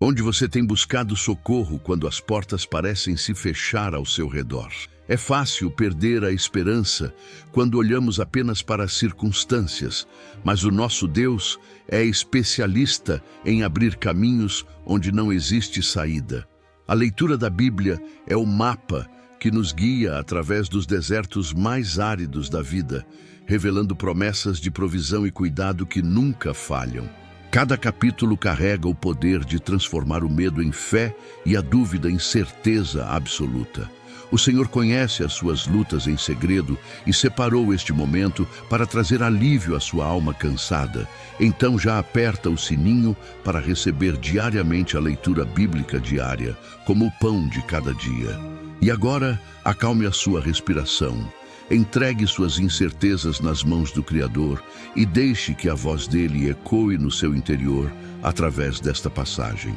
Onde você tem buscado socorro quando as portas parecem se fechar ao seu redor? É fácil perder a esperança quando olhamos apenas para as circunstâncias, mas o nosso Deus é especialista em abrir caminhos onde não existe saída. A leitura da Bíblia é o mapa que nos guia através dos desertos mais áridos da vida, revelando promessas de provisão e cuidado que nunca falham. Cada capítulo carrega o poder de transformar o medo em fé e a dúvida em certeza absoluta. O Senhor conhece as suas lutas em segredo e separou este momento para trazer alívio à sua alma cansada. Então já aperta o sininho para receber diariamente a leitura bíblica diária, como o pão de cada dia. E agora, acalme a sua respiração. Entregue suas incertezas nas mãos do Criador e deixe que a voz dele ecoe no seu interior através desta passagem.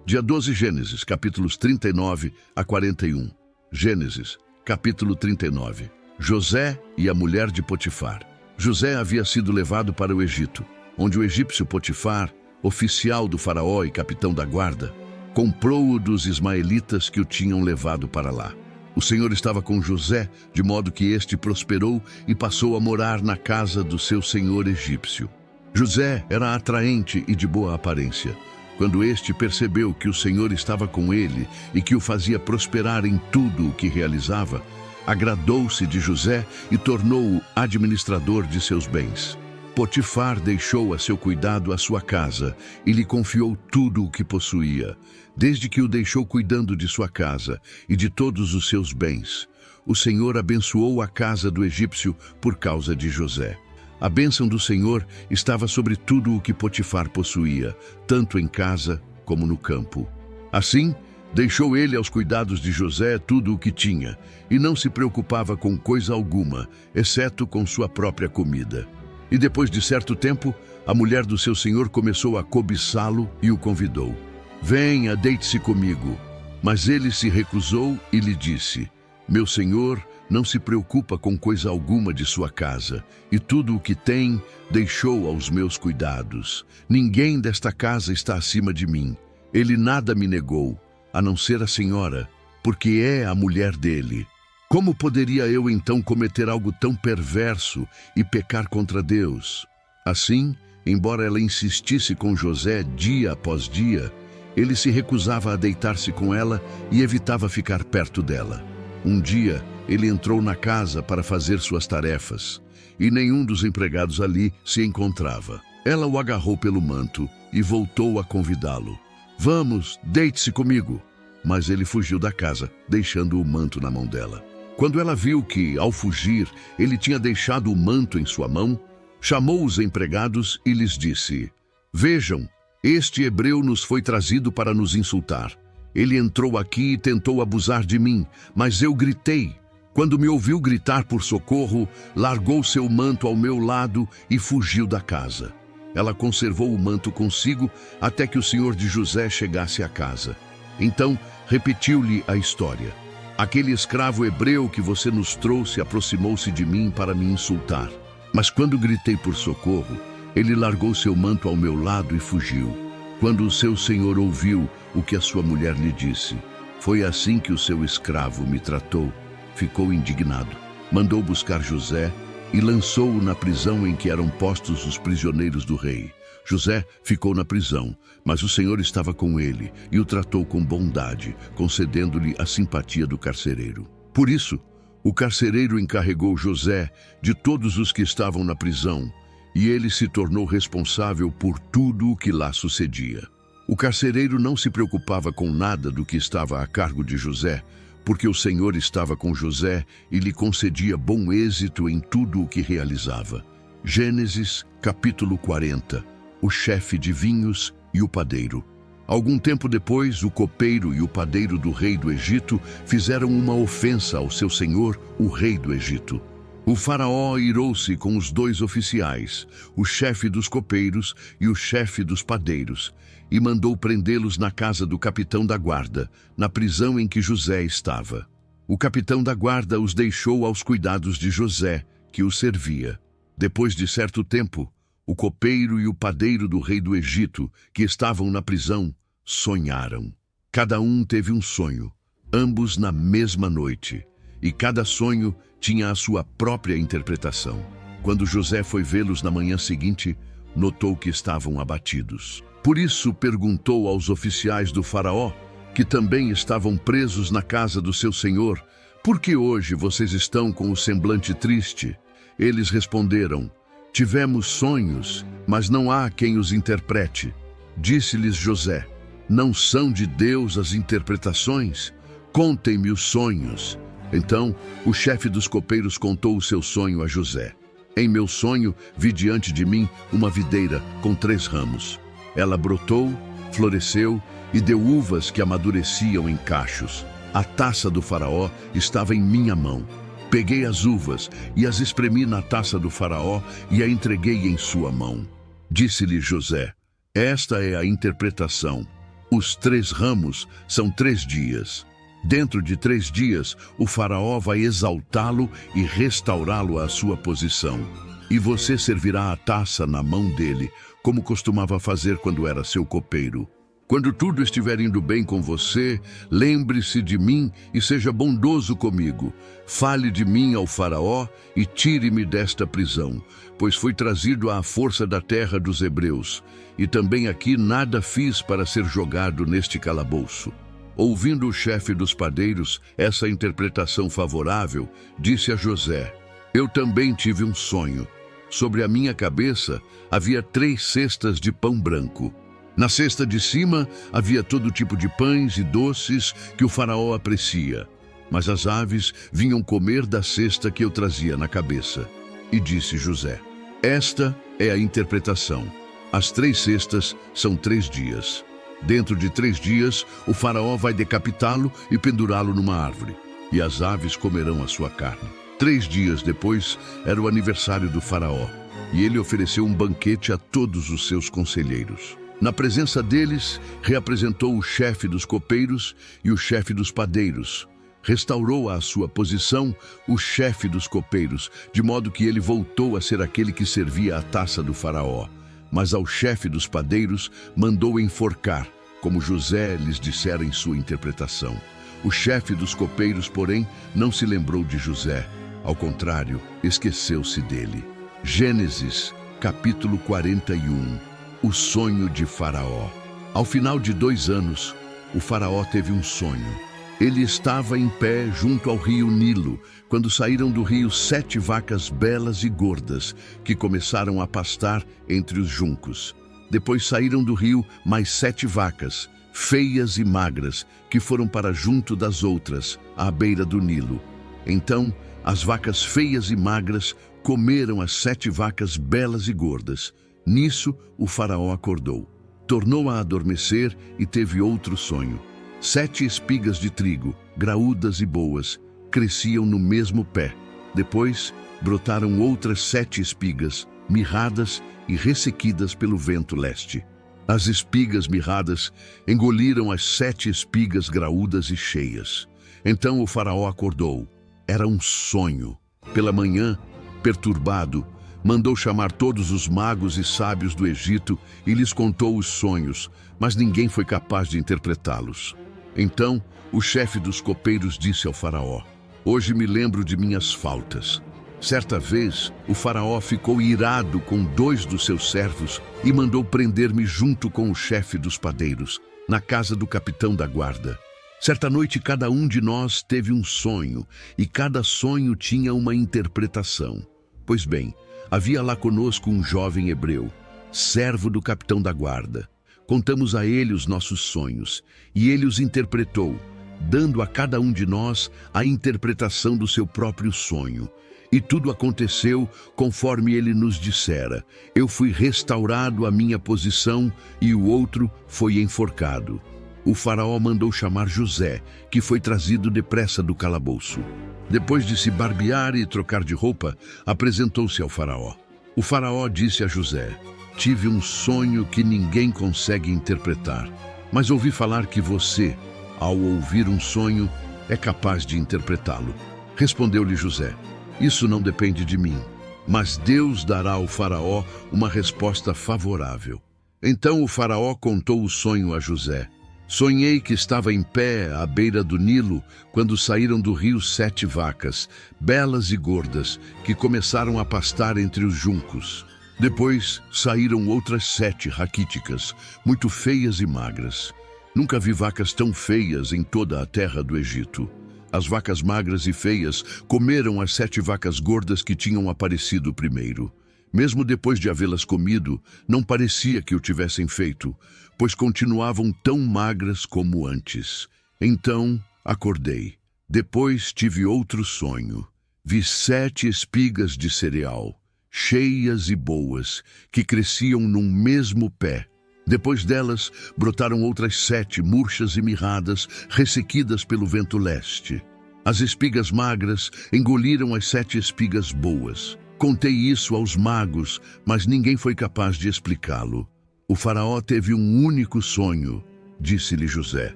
Dia 12, Gênesis, capítulos 39 a 41. Gênesis, capítulo 39. José e a mulher de Potifar. José havia sido levado para o Egito, onde o egípcio Potifar, oficial do faraó e capitão da guarda, comprou-o dos ismaelitas que o tinham levado para lá. O Senhor estava com José, de modo que este prosperou e passou a morar na casa do seu senhor egípcio. José era atraente e de boa aparência. Quando este percebeu que o Senhor estava com ele e que o fazia prosperar em tudo o que realizava, agradou-se de José e tornou-o administrador de seus bens. Potifar deixou a seu cuidado a sua casa e lhe confiou tudo o que possuía. Desde que o deixou cuidando de sua casa e de todos os seus bens, o Senhor abençoou a casa do egípcio por causa de José. A bênção do Senhor estava sobre tudo o que Potifar possuía, tanto em casa como no campo. Assim, deixou ele aos cuidados de José tudo o que tinha, e não se preocupava com coisa alguma, exceto com sua própria comida. E depois de certo tempo, a mulher do seu senhor começou a cobiçá-lo e o convidou. Venha, deite-se comigo. Mas ele se recusou e lhe disse, meu senhor não se preocupa com coisa alguma de sua casa, e tudo o que tem deixou aos meus cuidados. Ninguém desta casa está acima de mim. Ele nada me negou, a não ser a senhora, porque é a mulher dele. Como poderia eu então cometer algo tão perverso e pecar contra Deus? Assim, embora ela insistisse com José dia após dia, ele se recusava a deitar-se com ela e evitava ficar perto dela. Um dia, ele entrou na casa para fazer suas tarefas, e nenhum dos empregados ali se encontrava. Ela o agarrou pelo manto e voltou a convidá-lo. Vamos, deite-se comigo. Mas ele fugiu da casa, deixando o manto na mão dela. Quando ela viu que, ao fugir, ele tinha deixado o manto em sua mão, chamou os empregados e lhes disse, vejam, este hebreu nos foi trazido para nos insultar. Ele entrou aqui e tentou abusar de mim, mas eu gritei. Quando me ouviu gritar por socorro, largou seu manto ao meu lado e fugiu da casa. Ela conservou o manto consigo até que o senhor de José chegasse à casa. Então, repetiu-lhe a história. Aquele escravo hebreu que você nos trouxe aproximou-se de mim para me insultar. Mas quando gritei por socorro, ele largou seu manto ao meu lado e fugiu. Quando o seu senhor ouviu o que a sua mulher lhe disse, foi assim que o seu escravo me tratou. Ficou indignado. Mandou buscar José e lançou-o na prisão em que eram postos os prisioneiros do rei. José ficou na prisão, mas o Senhor estava com ele e o tratou com bondade, concedendo-lhe a simpatia do carcereiro. Por isso, o carcereiro encarregou José de todos os que estavam na prisão, e ele se tornou responsável por tudo o que lá sucedia. O carcereiro não se preocupava com nada do que estava a cargo de José, porque o Senhor estava com José e lhe concedia bom êxito em tudo o que realizava. Gênesis, capítulo 40. O chefe de vinhos e o padeiro. Algum tempo depois, o copeiro e o padeiro do rei do Egito fizeram uma ofensa ao seu senhor, o rei do Egito. O faraó irou-se com os dois oficiais, o chefe dos copeiros e o chefe dos padeiros, e mandou prendê-los na casa do capitão da guarda, na prisão em que José estava. O capitão da guarda os deixou aos cuidados de José, que os servia. Depois de certo tempo, o copeiro e o padeiro do rei do Egito, que estavam na prisão, sonharam. Cada um teve um sonho, ambos na mesma noite, e cada sonho tinha a sua própria interpretação. Quando José foi vê-los na manhã seguinte, notou que estavam abatidos. Por isso perguntou aos oficiais do faraó, que também estavam presos na casa do seu senhor, por que hoje vocês estão com o semblante triste? Eles responderam, tivemos sonhos, mas não há quem os interprete. Disse-lhes José, não são de Deus as interpretações? Contem-me os sonhos. Então, o chefe dos copeiros contou o seu sonho a José. Em meu sonho, vi diante de mim uma videira com 3 ramos. Ela brotou, floresceu e deu uvas que amadureciam em cachos. A taça do faraó estava em minha mão. Peguei as uvas e as espremi na taça do faraó e a entreguei em sua mão. Disse-lhe José, esta é a interpretação. Os 3 ramos são 3 dias. Dentro de 3 dias, o faraó vai exaltá-lo e restaurá-lo à sua posição. E você servirá a taça na mão dele, como costumava fazer quando era seu copeiro. Quando tudo estiver indo bem com você, lembre-se de mim e seja bondoso comigo. Fale de mim ao faraó e tire-me desta prisão, pois fui trazido à força da terra dos hebreus. E também aqui nada fiz para ser jogado neste calabouço. Ouvindo o chefe dos padeiros essa interpretação favorável, disse a José, eu também tive um sonho. Sobre a minha cabeça havia 3 cestas de pão branco. Na cesta de cima havia todo tipo de pães e doces que o faraó aprecia. Mas as aves vinham comer da cesta que eu trazia na cabeça. E disse José, esta é a interpretação. As 3 cestas são 3 dias. Dentro de 3 dias, o faraó vai decapitá-lo e pendurá-lo numa árvore, e as aves comerão a sua carne. 3 dias depois, era o aniversário do faraó, e ele ofereceu um banquete a todos os seus conselheiros. Na presença deles, reapresentou o chefe dos copeiros e o chefe dos padeiros. Restaurou à sua posição o chefe dos copeiros, de modo que ele voltou a ser aquele que servia a taça do faraó. Mas ao chefe dos padeiros mandou enforcar, como José lhes dissera em sua interpretação. O chefe dos copeiros, porém, não se lembrou de José. Ao contrário, esqueceu-se dele. Gênesis, capítulo 41. O sonho de Faraó. Ao final de 2 anos, o faraó teve um sonho. Ele estava em pé junto ao rio Nilo, quando saíram do rio 7 vacas belas e gordas, que começaram a pastar entre os juncos. Depois saíram do rio mais 7 vacas, feias e magras, que foram para junto das outras, à beira do Nilo. Então, as vacas feias e magras comeram as 7 vacas belas e gordas. Nisso, o faraó acordou. Tornou a adormecer e teve outro sonho. 7 espigas de trigo, graúdas e boas, cresciam no mesmo pé. Depois, brotaram outras 7 espigas, mirradas e ressequidas pelo vento leste. As espigas mirradas engoliram as 7 espigas graúdas e cheias. Então o faraó acordou. Era um sonho. Pela manhã, perturbado, mandou chamar todos os magos e sábios do Egito e lhes contou os sonhos, mas ninguém foi capaz de interpretá-los. Então, o chefe dos copeiros disse ao faraó, hoje me lembro de minhas faltas. Certa vez, o faraó ficou irado com 2 dos seus servos e mandou prender-me junto com o chefe dos padeiros, na casa do capitão da guarda. Certa noite, cada um de nós teve um sonho, e cada sonho tinha uma interpretação. Pois bem, havia lá conosco um jovem hebreu, servo do capitão da guarda. Contamos a ele os nossos sonhos, e ele os interpretou, dando a cada um de nós a interpretação do seu próprio sonho. E tudo aconteceu conforme ele nos dissera. Eu fui restaurado à minha posição e o outro foi enforcado. O faraó mandou chamar José, que foi trazido depressa do calabouço. Depois de se barbear e trocar de roupa, apresentou-se ao faraó. O faraó disse a José, tive um sonho que ninguém consegue interpretar, mas ouvi falar que você, ao ouvir um sonho, é capaz de interpretá-lo. Respondeu-lhe José: isso não depende de mim, mas Deus dará ao faraó uma resposta favorável. Então o faraó contou o sonho a José. Sonhei que estava em pé à beira do Nilo quando saíram do rio 7 vacas, belas e gordas, que começaram a pastar entre os juncos. Depois saíram outras 7 raquíticas, muito feias e magras. Nunca vi vacas tão feias em toda a terra do Egito. As vacas magras e feias comeram as 7 vacas gordas que tinham aparecido primeiro. Mesmo depois de havê-las comido, não parecia que o tivessem feito, pois continuavam tão magras como antes. Então acordei. Depois tive outro sonho. Vi 7 espigas de cereal, cheias e boas, que cresciam num mesmo pé. Depois delas, brotaram outras 7 murchas e mirradas, ressequidas pelo vento leste. As espigas magras engoliram as 7 espigas boas. Contei isso aos magos, mas ninguém foi capaz de explicá-lo. O faraó teve um único sonho, disse-lhe José.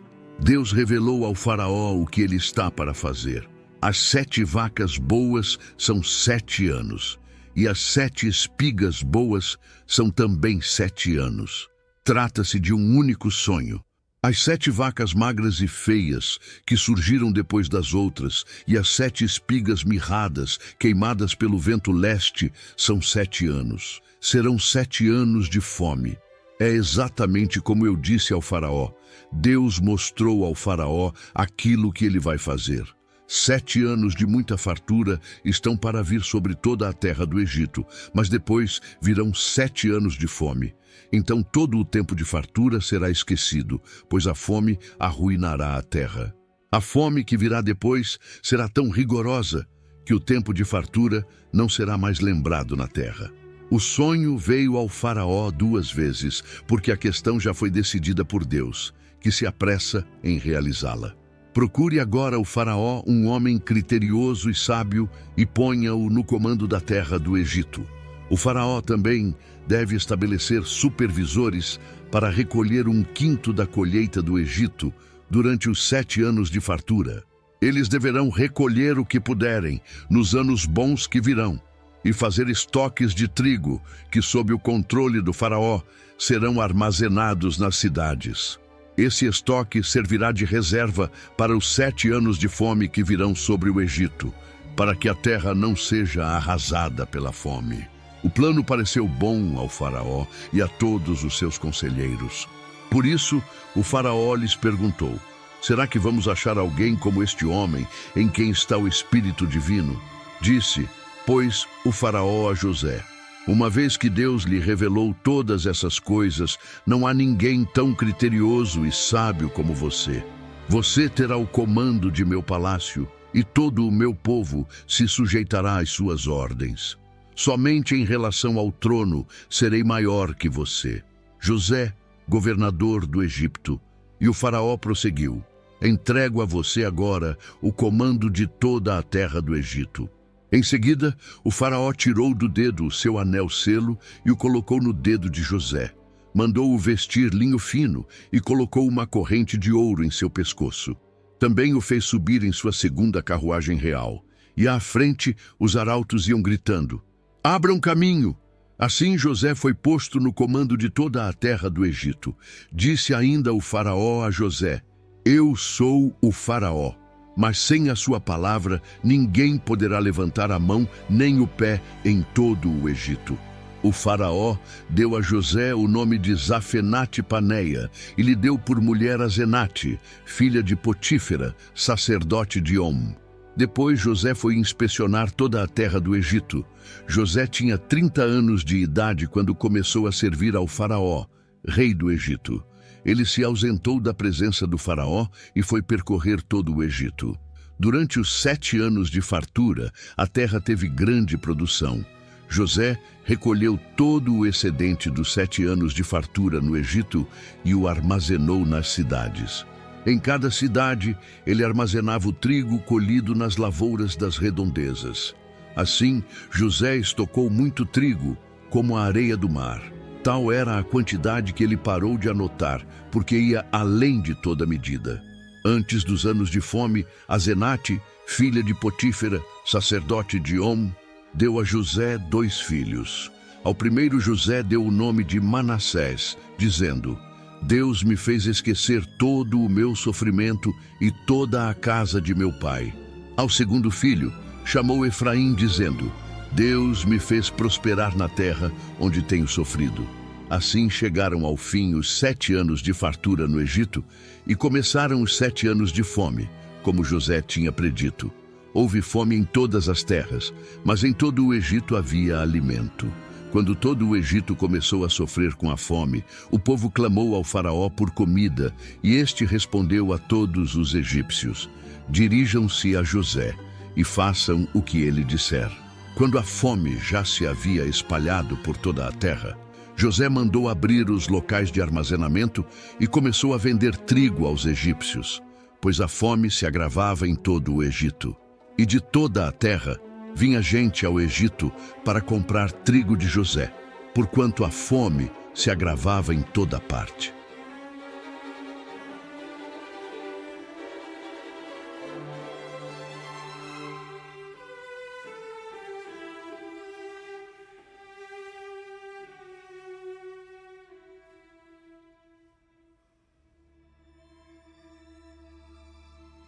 Deus revelou ao faraó o que ele está para fazer. As 7 vacas boas são 7 anos, e as 7 espigas boas são também 7 anos. Trata-se de um único sonho. As 7 vacas magras e feias, que surgiram depois das outras, e as 7 espigas mirradas, queimadas pelo vento leste, são 7 anos. Serão 7 anos de fome. É exatamente como eu disse ao faraó. Deus mostrou ao faraó aquilo que ele vai fazer. 7 anos de muita fartura estão para vir sobre toda a terra do Egito, mas depois virão 7 anos de fome. Então todo o tempo de fartura será esquecido, pois a fome arruinará a terra. A fome que virá depois será tão rigorosa que o tempo de fartura não será mais lembrado na terra. O sonho veio ao faraó 2 vezes, porque a questão já foi decidida por Deus, que se apressa em realizá-la. Procure agora o faraó um homem criterioso e sábio e ponha-o no comando da terra do Egito. O faraó também deve estabelecer supervisores para recolher 1/5 da colheita do Egito durante os 7 anos de fartura. Eles deverão recolher o que puderem nos anos bons que virão e fazer estoques de trigo que, sob o controle do faraó, serão armazenados nas cidades. Esse estoque servirá de reserva para os 7 anos de fome que virão sobre o Egito, para que a terra não seja arrasada pela fome. O plano pareceu bom ao faraó e a todos os seus conselheiros. Por isso, o faraó lhes perguntou: será que vamos achar alguém como este homem, em quem está o Espírito Divino? Disse, pois, o faraó a José: uma vez que Deus lhe revelou todas essas coisas, não há ninguém tão criterioso e sábio como você. Você terá o comando de meu palácio, e todo o meu povo se sujeitará às suas ordens. Somente em relação ao trono serei maior que você. José, governador do Egito. E o faraó prosseguiu: entrego a você agora o comando de toda a terra do Egito. Em seguida, o faraó tirou do dedo o seu anel-selo e o colocou no dedo de José. Mandou-o vestir linho fino e colocou uma corrente de ouro em seu pescoço. Também o fez subir em sua 2ª carruagem real. E à frente, os arautos iam gritando: abram caminho! Assim José foi posto no comando de toda a terra do Egito. Disse ainda o faraó a José: eu sou o faraó, mas sem a sua palavra ninguém poderá levantar a mão nem o pé em todo o Egito. O faraó deu a José o nome de Zafenate-Paneia e lhe deu por mulher a Zenate, filha de Potífera, sacerdote de On. Depois José foi inspecionar toda a terra do Egito. José tinha 30 anos de idade quando começou a servir ao faraó, rei do Egito. Ele se ausentou da presença do faraó e foi percorrer todo o Egito. Durante os 7 anos de fartura, a terra teve grande produção. José recolheu todo o excedente dos 7 anos de fartura no Egito e o armazenou nas cidades. Em cada cidade, ele armazenava o trigo colhido nas lavouras das redondezas. Assim, José estocou muito trigo, como a areia do mar. Tal era a quantidade que ele parou de anotar, porque ia além de toda medida. Antes dos anos de fome, Azenate, filha de Potífera, sacerdote de On, deu a José 2 filhos. Ao primeiro José deu o nome de Manassés, dizendo: Deus me fez esquecer todo o meu sofrimento e toda a casa de meu pai. Ao segundo filho, chamou Efraim, dizendo: Deus me fez prosperar na terra onde tenho sofrido. Assim chegaram ao fim os 7 anos de fartura no Egito e começaram os 7 anos de fome, como José tinha predito. Houve fome em todas as terras, mas em todo o Egito havia alimento. Quando todo o Egito começou a sofrer com a fome, o povo clamou ao faraó por comida, e este respondeu a todos os egípcios: Dirijam-se a José e façam o que ele disser. Quando a fome já se havia espalhado por toda a terra, José mandou abrir os locais de armazenamento e começou a vender trigo aos egípcios, pois a fome se agravava em todo o Egito. E de toda a terra vinha gente ao Egito para comprar trigo de José, porquanto a fome se agravava em toda parte.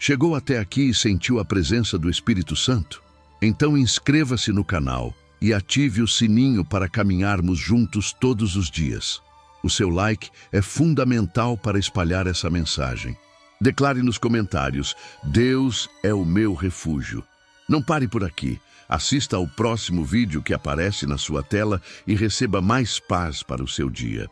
Chegou até aqui e sentiu a presença do Espírito Santo? Então inscreva-se no canal e ative o sininho para caminharmos juntos todos os dias. O seu like é fundamental para espalhar essa mensagem. Declare nos comentários: Deus é o meu refúgio. Não pare por aqui. Assista ao próximo vídeo que aparece na sua tela e receba mais paz para o seu dia.